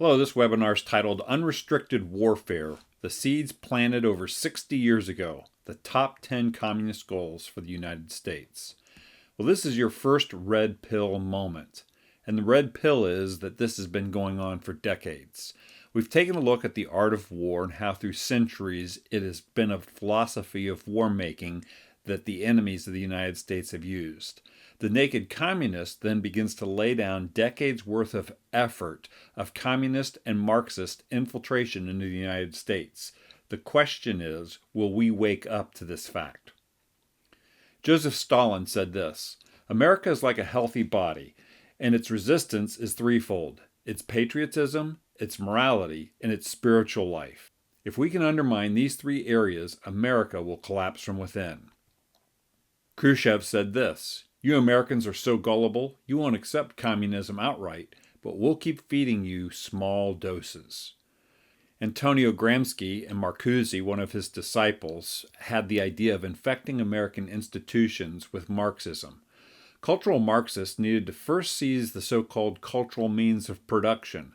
Hello, this webinar is titled Unrestricted Warfare, the Seeds Planted Over 60 Years Ago, the Top 10 Communist Goals for the United States. Well, this is your first red pill moment. And the red pill is that this has been going on for decades. We've taken a look at the art of war and how through centuries it has been a philosophy of war making that the enemies of the United States have used. The naked communist then begins to lay down decades worth of effort of communist and Marxist infiltration into the United States. The question is, will we wake up to this fact? Joseph Stalin said this: America is like a healthy body, and its resistance is threefold: its patriotism, its morality, and its spiritual life. If we can undermine these three areas, America will collapse from within. Khrushchev said this: You Americans are so gullible, you won't accept communism outright, but we'll keep feeding you small doses. Antonio Gramsci and Marcuse, one of his disciples, had the idea of infecting American institutions with Marxism. Cultural Marxists needed to first seize the so-called cultural means of production,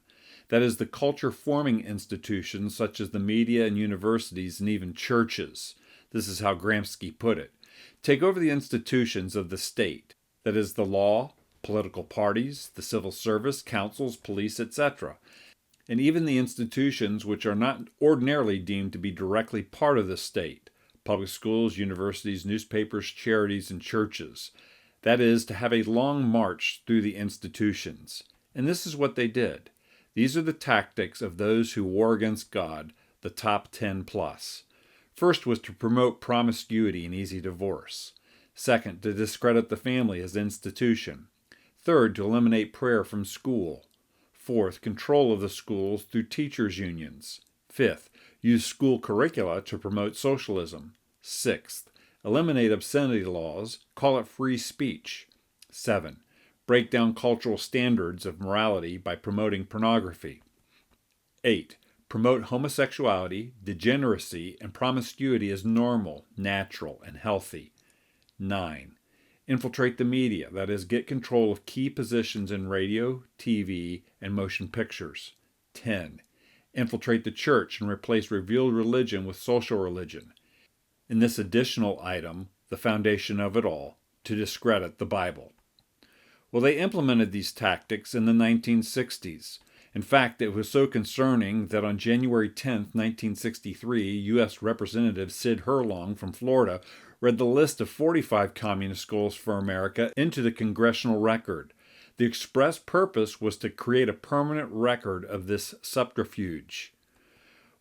that is, the culture-forming institutions such as the media and universities and even churches. This is how Gramsci put it. Take over the institutions of the state, that is, the law, political parties, the civil service, councils, police, etc., and even the institutions which are not ordinarily deemed to be directly part of the state: public schools, universities, newspapers, charities, and churches. That is, to have a long march through the institutions. And this is what they did. These are the tactics of those who war against God, the top 10 plus. First was to promote promiscuity and easy divorce. Second, to discredit the family as an institution. Third, to eliminate prayer from school. Fourth, control of the schools through teachers' unions. Fifth, use school curricula to promote socialism. Sixth, eliminate obscenity laws, call it free speech. 7. Break down cultural standards of morality by promoting pornography. 8. Promote homosexuality, degeneracy, and promiscuity as normal, natural, and healthy. 9. Infiltrate the media, that is, get control of key positions in radio, TV, and motion pictures. 10. Infiltrate the church and replace revealed religion with social religion. In this additional item, the foundation of it all, to discredit the Bible. Well, they implemented these tactics in the 1960s. In fact, it was so concerning that on January 10, 1963, U.S. Representative Sid Herlong from Florida read the list of 45 communist goals for America into the congressional record. The express purpose was to create a permanent record of this subterfuge.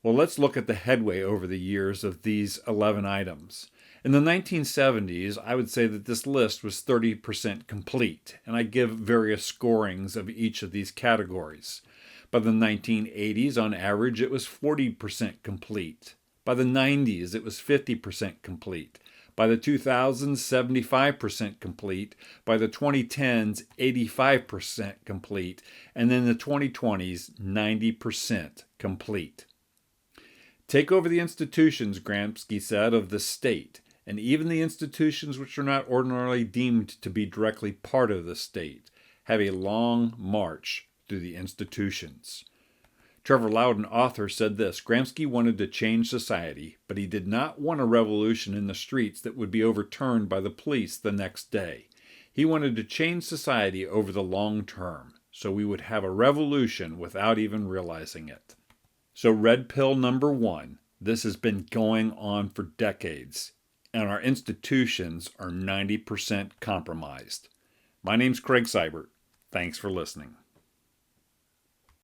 Well, let's look at the headway over the years of these 11 items. In the 1970s, I would say that this list was 30% complete, and I give various scorings of each of these categories. By the 1980s, on average, it was 40% complete. By the 90s, it was 50% complete. By the 2000s, 75% complete. By the 2010s, 85% complete. And then the 2020s, 90% complete. Take over the institutions, Gramsci said, of the state, and even the institutions which are not ordinarily deemed to be directly part of the state. Have a long march through the institutions. Trevor Loudon, author, said this: Gramsci wanted to change society, but he did not want a revolution in the streets that would be overturned by the police the next day. He wanted to change society over the long term, so we would have a revolution without even realizing it. So red pill number 1, this has been going on for decades, and our institutions are 90% compromised. My name's Craig Seibert. Thanks for listening.